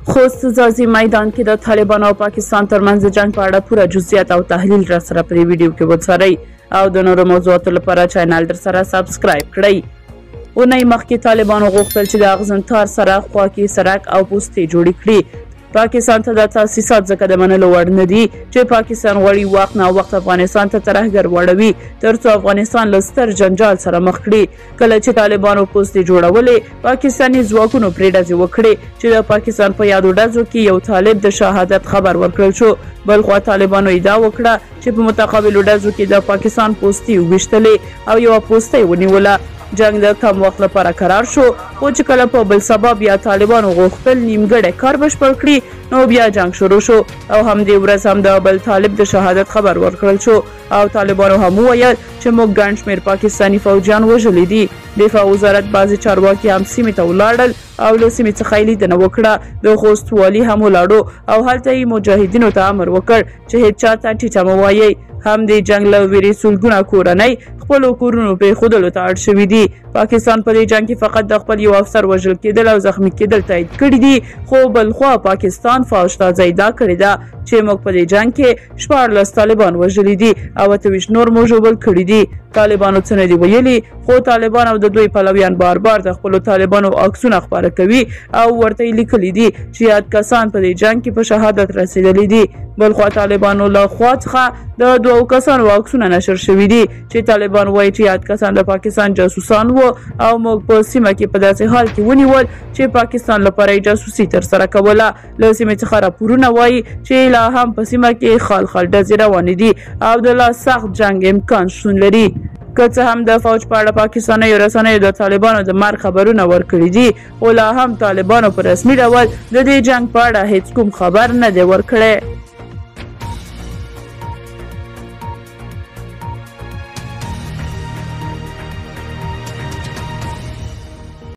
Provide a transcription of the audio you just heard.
خوست ځاځي میدان کې د طالبانو او پاکستان ترمنځ د جنگ په اړه پوره جزئیات او تحلیل را سره په ویډیو کې وڅارئ او د نورو موضوعاتو لپاره چینل در سره سبسکرایب کړئ. اونۍ مخکې طالبانو غوښتل چې د اغزنتار سره خوا کې سړک او پوستې جوړې کړي. پاکستان ته د تاسیسات ځکه د منلو وړ نه دي چې پاکستان غواړي وخت نا وخت افغانستان ته ترهګر واړوي ترڅو افغانستان له ستر جنجال سره مخ کړي. کله چې طالبانو پوستې جوړولې پاکستاني ځواکونو پرې ډزې وکړې چې د پاکستان په یادو ډزو کې یو طالب د شهادت خبر ورکړل شو. بلخوا طالبانو ادعا وکړه چې په متقابلو ډزو کې د پاکستان پوستې وویشتلې او یوه پوستۍ ونیوله. جنگ د کم وخت لپاره قرار شو خو چې کله په بل سبا بیا طالبانو غوښتل نیمګړی کار بشپړ کړي نو بیا جنگ شروع شو او همدې ورځ هم د بل طالب د شهادت خبر ورکړل شو او طالبانو هم وویل چې موږ ګڼ شمېر پاکستاني فوجیان وژلي دي. دفاع وزارت بعضې چارواکي هم سیمې ته ولاړل او له سیمې څخه یې لیدنه وکړه. د خوست والي هم ولاړو او هلته یې مجاهدینو ته امر وکړ چې هیڅ چا ته ټیټه مه وایئ. هم د جنگ له ویرې سلګونه کورنۍ خپلو کورونو پرېښودلو ته اړ شوي دي. پاکستان په دې جنگ کې فقط د خپل یو افسر وژل کېدل او زخمی کېدل تایید کړي دي خو بلخوا پاکستان فوج ته ادعا کړې ده چې موږ په دې جنگ کې 14 طالبان وژلي دي او 28 نور مو ژوبل کړي دي. طالبانو څه نه دي ویلي خو طالبان او د دوی پلویان بار بار د خپلو طالبانو عکسونه خپاره کوي او ورته یې لیکلي دي چې یاد کسان په دې جنگ کې په شهادت رسېدلي دي. بلخوا طالبانو له خوا څخه د 2 کسانو عکسونه نشر شوي دي چې طالبان وایي چې یاد کسان د پاکستان جاسوسان وو او موږ په سیمه کې په داسې حال کې ونیول چې پاکستان لپاره جاسوسي ترسره کوله. له سیمې څخه راپورونه وایي چې لا هم په سیمه کې خال ډزې روانې دي او د لا سخت جنگ امکان شتون لري. که څه هم د فوج په اړه پاکستاني رسنیو د طالبانو د مرګ خبرونه ورکړي دي خو لا هم طالبانو په رسمي ډول د دې جنگ په اړه هیڅ کوم خبر نه دی ورکړی.